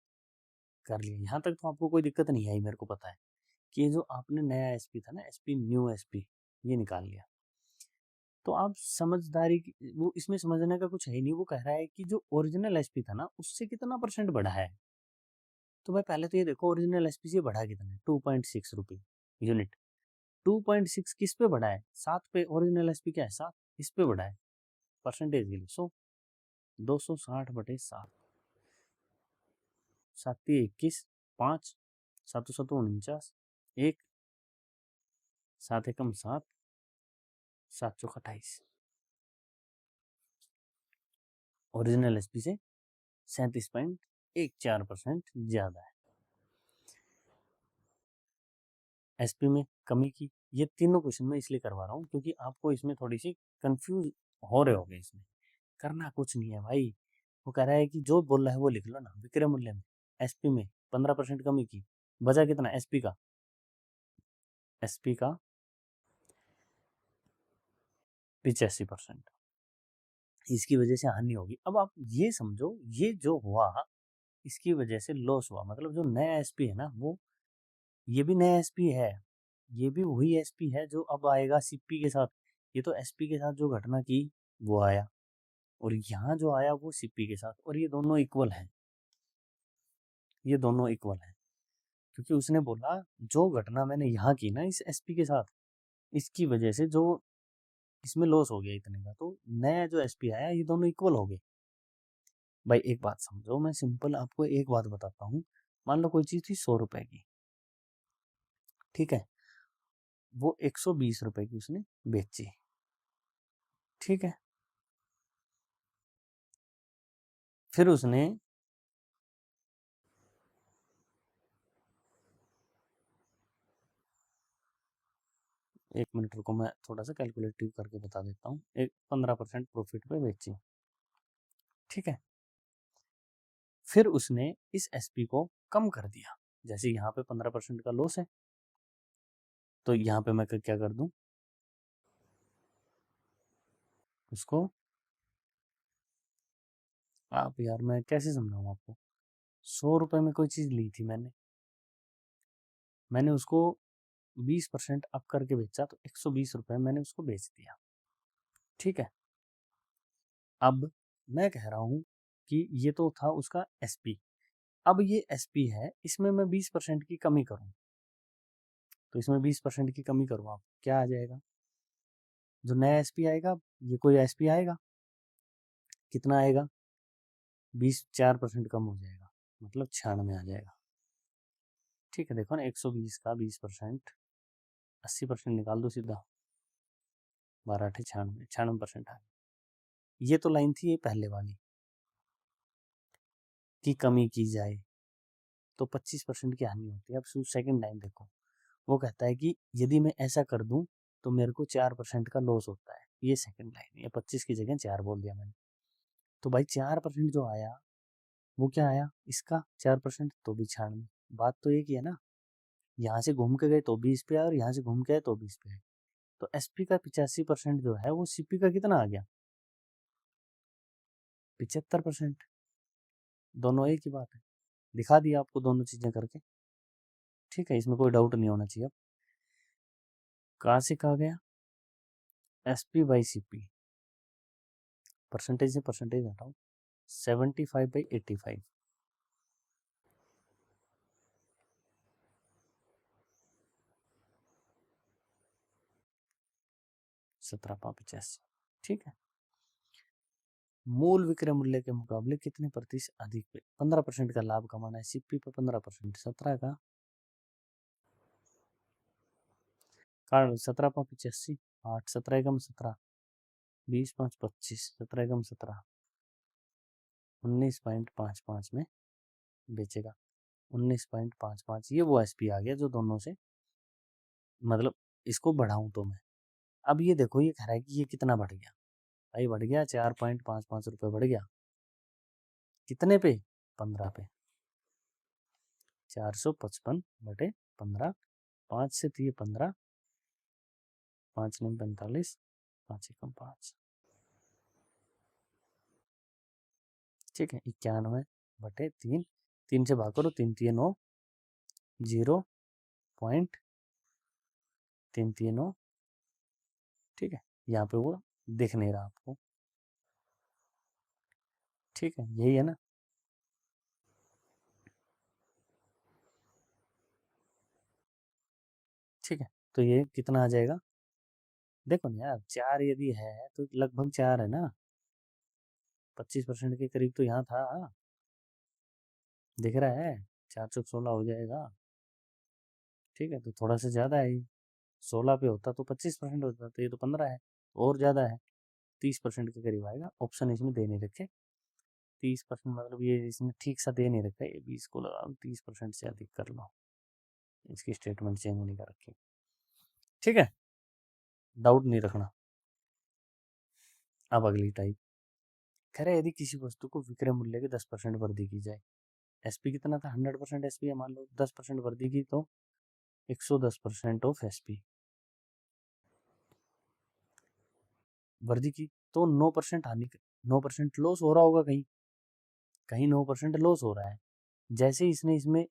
कर लिया, यहाँ तक तो आपको कोई दिक्कत नहीं आई, मेरे को पता है कि ये जो आपने नया एसपी था ना, एसपी न्यू एसपी, ये निकाल लिया। तो आप समझदारी वो इसमें समझने का कुछ है ही नहीं। वो कह रहा है कि जो ओरिजिनल एसपी था ना उससे कितना परसेंट बढ़ा है। तो भाई पहले तो ये देखो ओरिजिनल एसपी से बढ़ा कितना है, 2.6 रुपये यूनिट। 2.6 किस पे बढ़ा है, 7 पे। ओरिजिनल एसपी क्या है, 7, इस पे बढ़ा है परसेंटेज के लिए। 260/7, 7×21, 5, 7×7 1, 7×1 7, 7×4 28। ओरिजिनल एसपी से 37.14% ज्यादा है। एसपी में कमी की, ये तीनों क्वेश्चन मैं इसलिए करवा रहा हूँ क्योंकि आपको इसमें थोड़ी सी कंफ्यूज हो रहे होगे। इसमें करना कुछ नहीं है भाई। वो कह रहा है कि जो बोल रहा है वो लिख लो ना। विक्रय मूल्य में एसपी में 15% कमी की, बचा कितना एसपी का, एसपी का 85%। इसकी वजह से हानि होगी। अब आप ये समझो, ये जो हुआ इसकी वजह से लॉस हुआ, मतलब जो नया एसपी है ना वो, ये भी नया एसपी है, ये भी वही एसपी है जो अब आएगा सीपी के साथ। ये तो एसपी के साथ जो घटना की वो आया, और यहाँ जो आया वो सीपी के साथ, और ये दोनों इक्वल हैं, ये दोनों इक्वल हैं। क्योंकि उसने बोला जो घटना मैंने यहाँ की ना इस एसपी के साथ, इसकी वजह से जो इसमें लॉस हो गया इतने का, तो नया जो एसपी आया ये दोनों इक्वल हो गए। भाई एक बात समझो, मैं सिंपल आपको एक बात बताता हूँ। मान लो कोई चीज थी 100 रुपए की, ठीक है, वो 120 रुपए की उसने बेची, ठीक है। फिर उसने एक मिनट रुको, मैं थोड़ा सा कैलकुलेटिव करके बता देता हूँ। एक 15% प्रॉफिट पे बेची, ठीक है। फिर उसने इस एसपी को कम कर दिया, जैसे यहाँ पे 15% का लॉस है, तो यहाँ पे मैं क्या कर दूं, उसको, आप यार मैं कैसे समझाऊं आपको। 100 रुपए में कोई चीज ली थी मैंने, मैंने उसको 20% अप करके बेचा, तो 120 रुपए मैंने उसको बेच दिया, ठीक है। अब मैं कह रहा हूं कि ये तो था उसका एसपी। अब ये एसपी है, इसमें मैं 20% की कमी करूं, तो इसमें 20% की कमी करूं, आप क्या आ जाएगा, जो नया एसपी आएगा, ये कोई एसपी आएगा, कितना आएगा, 4% कम हो जाएगा, मतलब 96 आ जाएगा, ठीक है। देखो ना 120 का 20%, 80% निकाल दो सीधा, 12×8 = 96, 96% आ गया। ये तो लाइन थी ये पहले वाली की कमी की जाए तो 25% की हानि होती है। अब सेकंड लाइन देखो, वो कहता है कि यदि मैं ऐसा कर दूं तो मेरे को 4% का लॉस होता है। ये सेकंड लाइन, ये 25 की जगह 4 बोल दिया मैंने। तो भाई 4% जो आया वो क्या आया, इसका 4% तो भी 96। बात तो एक ही है ना, यहाँ से घूम के गए तो भी इस पे आया, और यहाँ से घूम के आए तो भी इस पे आए। तो एसपी का 85% जो है वो सीपी का कितना आ गया, 75%। दोनों एक ही बात है, दिखा दिया आपको दोनों चीजें करके, ठीक है। इसमें कोई डाउट नहीं होना चाहिए। अब कहाँ से कहा गया, एसपी बाई सीपी, परसेंटेज से परसेंटेज हटाओ, 75/85, 17.85। ठीक है। मूल विक्रय मूल्य के मुकाबले कितने प्रतिशत अधिक पे 15% का लाभ कमाना है। सीपी पे 15%, 17 का 17.85, 8 17 एकम 17, 20 5 25, 17 एकम 17, 19.55 में बेचेगा। 19.55 ये वो एसपी आ गया जो दोनों से, मतलब इसको बढ़ाऊं तो मैं। अब ये देखो ये कह रहा है कि ये कितना बढ़ गया भाई, बढ़ गया 4.55 रुपये बढ़ गया। कितने पे? 15 पे। 455 बटे 15, 5 से थी 15, 5 9 45, 5 एकम 5। ठीक है। 91 बटे 3, 3 से भाग करो, 3 3 9, 0.339। ठीक है। यहाँ पे वो दिख नहीं रहा आपको। ठीक है, यही है ना। ठीक है, तो ये कितना आ जाएगा? देखो ना यार, 4 यदि है तो लगभग 4 है ना, 25% के करीब तो यहाँ था, दिख रहा है। 4 चौक 16 हो जाएगा। ठीक है, तो थोड़ा सा ज़्यादा है। 16 पे होता तो 25% होता, तो ये तो 15 है, और ज़्यादा है, 30% के करीब आएगा। ऑप्शन इसमें दे नहीं रखे 30%, मतलब ये इसमें ठीक सा दे नहीं रखा है। ये 20 को लगा लो, 30% से अधिक कर लो, इसकी स्टेटमेंट चेंज नहीं कर रखी। ठीक है, डाउट नहीं रखना। अब अगली टाइप कह रहे यदि किसी वस्तु को विक्रय मूल्य के 10% वृद्धि की जाए। एसपी कितना था? 100% एसपी है, मान लो 10% वृद्धि की तो 110% ऑफ एसपी वृद्धि की, तो 9% हानि, 9% लॉस हो रहा होगा, कहीं कहीं 9% लॉस हो रहा है। जैसे इसने इसमें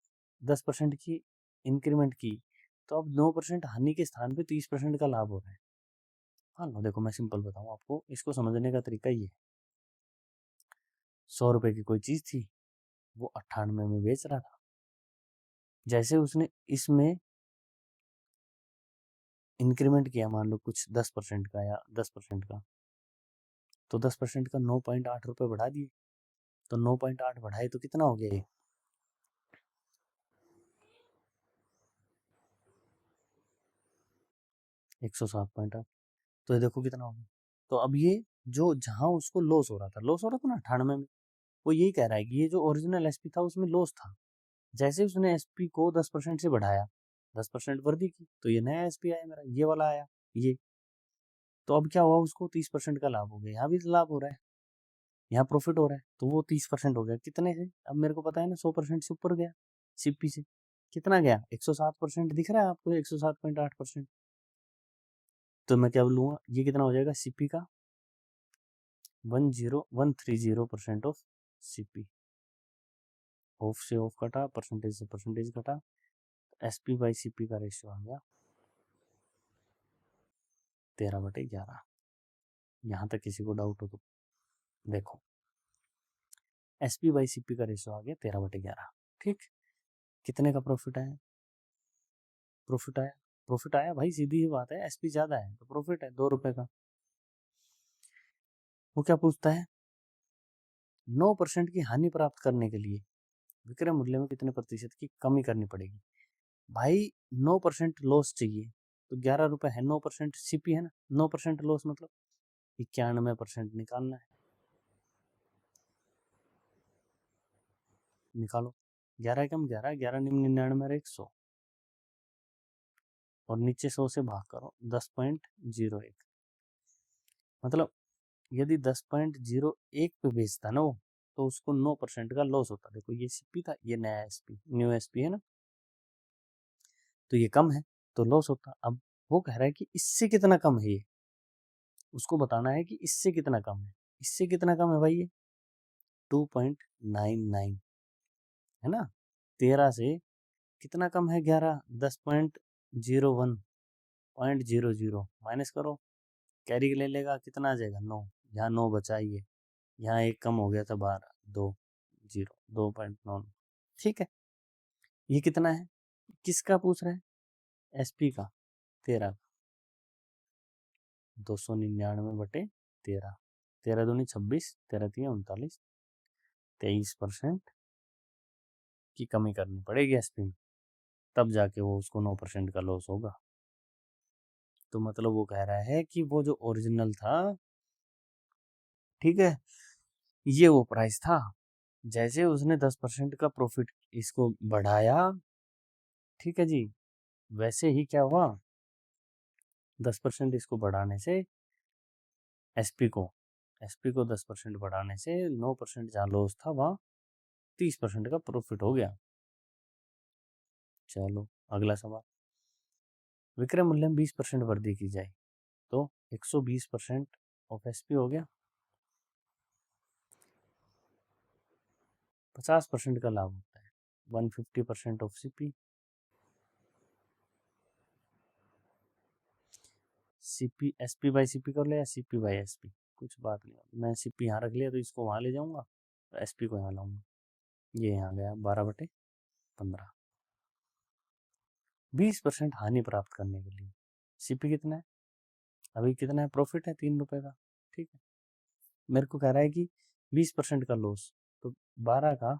10% की इंक्रीमेंट की, तो अब 9% हानि के स्थान पे 30% का लाभ हो रहा है। हाँ लो, देखो मैं सिंपल बताऊँ आपको, इसको समझने का तरीका ये है। 100 रुपए की कोई चीज थी, वो 98 में बेच रहा था। जैसे उसने इसमें इंक्रीमेंट किया, मान लो कुछ 10% का या 10% का, तो 10% का 9.8 रुपये बढ़ा दिए। तो 9.8 बढ़ाए तो कितना हो गया ये? 107.8। तो ये देखो कितना हो गया। तो अब ये जो जहां उसको लॉस हो रहा था, लॉस हो रहा था ना 98 में, वो यही कह रहा है कि ये जो ओरिजिनल एसपी था उसमें लॉस था। जैसे उसने एसपी को 10% से बढ़ाया, 10% वृद्धि की, तो ये नया एसपी आया मेरा, ये वाला आया ये। तो अब क्या हुआ, उसको 30% का लाभ हो गया। यहाँ भी लाभ हो रहा है, यहाँ प्रॉफिट हो रहा है, तो वो 30% हो गया। कितने से? अब मेरे को पता है ना, 100% से ऊपर गया सीपी से। कितना गया? 107% दिख रहा है आपको, 107.8%। तो मैं क्या बोलूँगा, ये कितना हो जाएगा सीपी का? 10130% ऑफ सीपी। ऑफ से ऑफ कटा, परसेंटेज से परसेंटेज कटा, एसपी बाई सीपी का रेशियो आ गया 13/11। यहाँ तक किसी को डाउट हो तो देखो, एसपी बाई सीपी का रेशियो आ गया 13/11। ठीक, कितने का प्रॉफिट आया? प्रॉफिट आया भाई, सीधी ही बात है, एसपी ज्यादा है तो प्रॉफिट है 2 रुपए का। वो क्या पूछता है, 9% की हानि प्राप्त करने के लिए विक्रय मूल्य में कितने प्रतिशत की कमी करनी पड़ेगी। भाई 9% लॉस चाहिए, तो 11 रुपए है, 9% सीपी है ना, 9% लॉस मतलब 91% निकालना है। निकालो, 11 कम 11, 11 निम्न 99 100, और नीचे 100 से भाग करो 10.01। मतलब यदि 10.01 पे बेचता ना वो, तो उसको 9% का लॉस होता। देखो ये सीपी था, ये नया एसपी, न्यू एसपी है ना, तो ये कम है तो लॉस होता। अब वो कह रहा है कि इससे कितना कम है ये, उसको बताना है कि इससे कितना कम है। इससे कितना कम है भाई? ये 2.99 है ना। 13 से कितना कम है? 11, 10.01.00 माइनस करो, कैरी ले लेगा, कितना आ जाएगा? 9। यहाँ 9 बचाइए, यहाँ एक कम हो गया था 12, 2.9। ठीक है, ये कितना है? किसका पूछ रहा है? एसपी का, 13 का। 299/13, 13 दूनी 26, 13 तिया 39, 23% की कमी करनी पड़ेगी एसपी में, तब जाके वो उसको 9% का लॉस होगा। तो मतलब वो कह रहा है कि वो जो ओरिजिनल था, ठीक है, ये वो प्राइस था, जैसे उसने 10% का प्रॉफिट इसको बढ़ाया, ठीक है जी, वैसे ही क्या हुआ, 10% इसको बढ़ाने से एसपी को 10% बढ़ाने से 9% जहाँ लॉस था वहाँ 30% का प्रॉफिट हो गया। चलो अगला सवाल, विक्रय मूल्य में 20% वृद्धि की जाए तो 120% ऑफ एसपी हो गया, 50% का लाभ होता है, 150% of CP, CP SP by CP कर ले या सीपी बाई एसपी, कुछ बात नहीं, मैं सीपी यहाँ रख लिया तो इसको वहाँ ले जाऊंगा, तो एसपी को यहाँ लाऊंगा, ये यहाँ गया 12/15, 20% हानि प्राप्त करने के लिए सीपी कितना है, अभी कितना है प्रॉफिट है 3 रुपए का, ठीक है, मेरे को कह रहा है कि 20% का लॉस, तो 12 का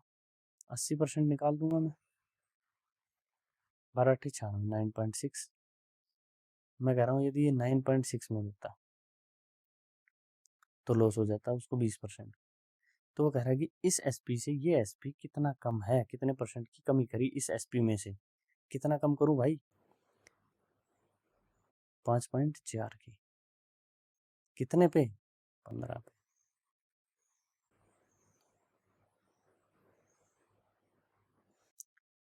80% निकाल दूंगा मैं, 12 × 96, 9.6, मैं कह रहा हूँ यदि ये 9.6 में देता तो लॉस हो जाता उसको 20%, तो वो कह रहा है कि इस एसपी से ये एसपी कितना कम है, कितने परसेंट की कमी करी इस एसपी में से, कितना कम करूं भाई, 5.4 की, कितने पे, 15 पे,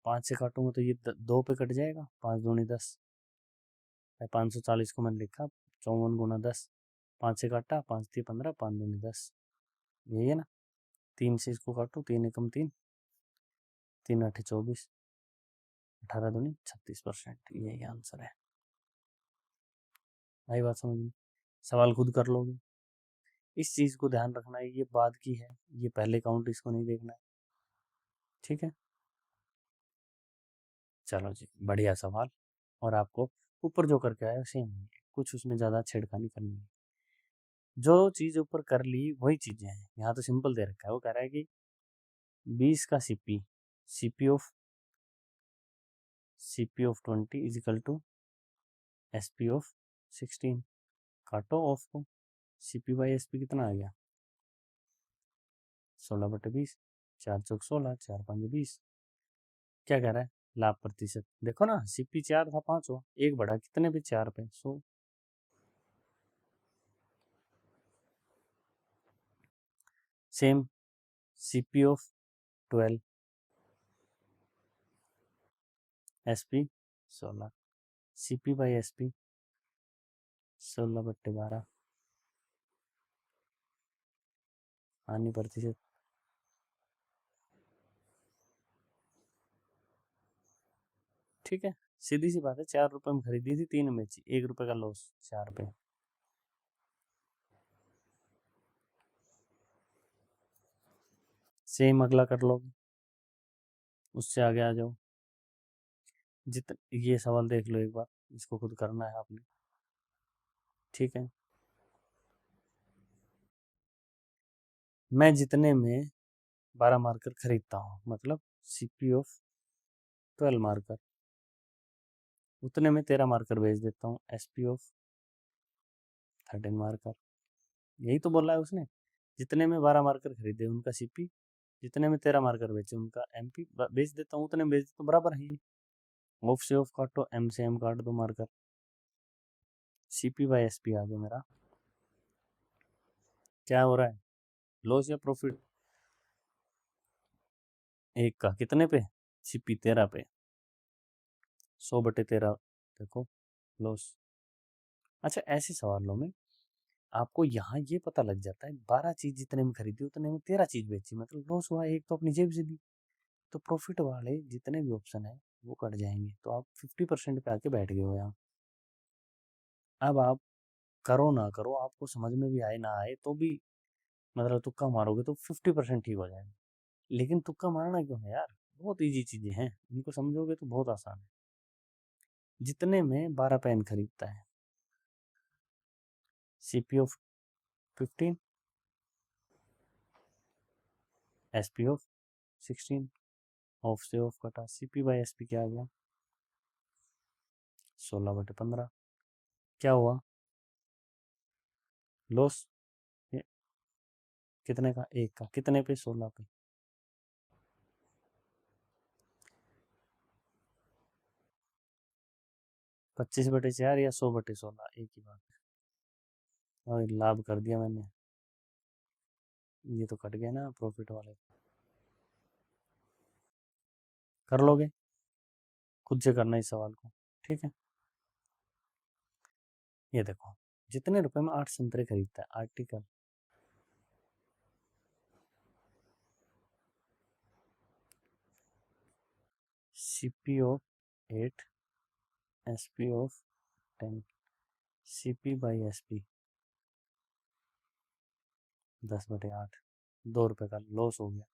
5 से काटूंगा तो ये 2 पे कट जाएगा, 5 दूनी 10, 540 को मैंने लिखा 54 × 10, 5 से काटा, 5 × 15, 5 दूनी 10, यही है ना, 3 से इसको काटो, 3 एकम 3, 3 8 24, 18 दूनी 36%, यही आंसर है। आई बात समझ में, सवाल खुद कर लोगे, इस चीज को ध्यान रखना है, ये बाद की है, ये पहले काउंट इसको नहीं देखना है, ठीक है। चलो जी बढ़िया सवाल, और आपको ऊपर जो करके आया सेम है, कुछ उसमें ज़्यादा छेड़खानी करनी है, जो चीज़ ऊपर कर ली वही चीज़ें हैं, यहाँ तो सिंपल दे रखा है, वो कह रहा है कि 20 का CP of 20 is equal to SP of 16, काटो ऑफ को, सीपी बाई एसपी कितना आ गया, 16/20, 4 चौक 16, 4 5 20, क्या कह रहा है, लाभ प्रतिशत, देखो ना सीपी 4 था 5 हुआ, एक बढ़ा कितने पे, 4 पे, 100, same CP of 12 SP 16, CP by SP 16/12, हानि प्रतिशत, ठीक है, सीधी सी बात है, 4 रुपए में खरीदी थी, 3 में बेची, 1 रुपए का लॉस 4 पे, सेम अगला कर लो, उससे आगे आ जाओ, ये सवाल देख लो एक बार, इसको खुद करना है आपने, ठीक है, मैं जितने में 12 मार्कर खरीदता हूँ, मतलब सीपी ऑफ 12 मार्कर, उतने में 13 मार्कर बेच देता हूँ, एसपी ऑफ 13 मार्कर, यही तो बोला है उसने, जितने में 12 मार्कर खरीदे उनका सीपी, जितने में 13 मार्कर बेचे उनका एमपी बेच देता हूँ, उतने में बेच तो बराबर है, ऑफ से ऑफ काटो, एम से एम काट दो मार्कर, सीपी बाई एसपी आ गया मेरा, क्या हो रहा है, लॉस या प्रॉफिट, एक का कितने पे, सीपी 13 पे, 100/13, देखो लॉस। अच्छा ऐसे सवालों में आपको यहाँ ये पता लग जाता है, 12 चीज जितने में खरीदी उतने में 13 चीज बेची, मतलब लॉस हुआ, एक तो अपनी जेब से दी, तो प्रॉफिट वाले जितने भी ऑप्शन है वो कट जाएंगे, तो आप 50% पे आके बैठ गए हो यहाँ। अब आप करो ना करो, आपको समझ में भी आए ना आए तो भी, मतलब तुक्का मारोगे तो 50% ठीक हो जाएगा, लेकिन तुक्का मारना क्यों है यार, बहुत इजी चीजें हैं, इनको समझोगे तो बहुत आसान है। जितने में 12 पेन खरीदता है, CP of 15, SP of 16, of से ऑफ कटा, CP बाई SP क्या आ गया 16/15। क्या हुआ लॉस कितने का, 1 का, कितने पे 16 पे, 25/4 या 100/16, एक ही बात है। और लाभ कर दिया मैंने, ये तो कट गया ना प्रॉफिट वाले। कर लोगे, खुद से करना इस सवाल को, ठीक है। ये देखो, जितने रुपए में 8 संतरे खरीदता है, article CP of 8, SP of 10, CP by SP 10/8, 2 रुपए का लॉस हो गया।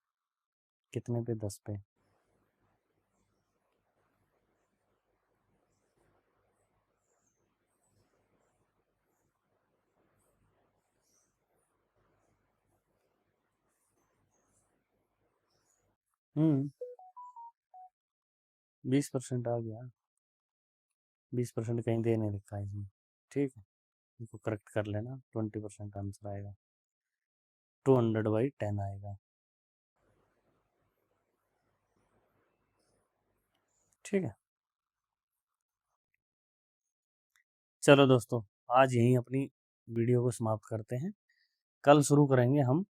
कितने पे, 10 पे। हम्म 20% आ गया, 20% कहीं दे नहीं लिखा है इसमें, ठीक है। इसको करेक्ट कर लेना, 20% आंसर आएगा, 200/10 आएगा, ठीक है। चलो दोस्तों, आज यहीं अपनी वीडियो को समाप्त करते हैं। कल शुरू करेंगे हम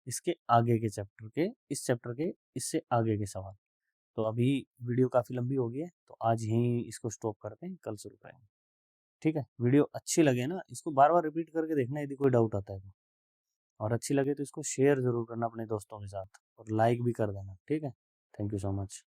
इसके आगे के चैप्टर के, इस चैप्टर के इससे आगे के सवाल। तो अभी वीडियो काफ़ी लंबी हो गई है, तो आज यहीं इसको स्टॉप करते हैं, कल शुरू करेंगे, ठीक है। वीडियो अच्छी लगे ना, इसको बार बार रिपीट करके देखना यदि कोई डाउट आता है तो, और अच्छी लगे तो इसको शेयर ज़रूर करना अपने दोस्तों के साथ, और लाइक भी कर देना, ठीक है। Thank you so much.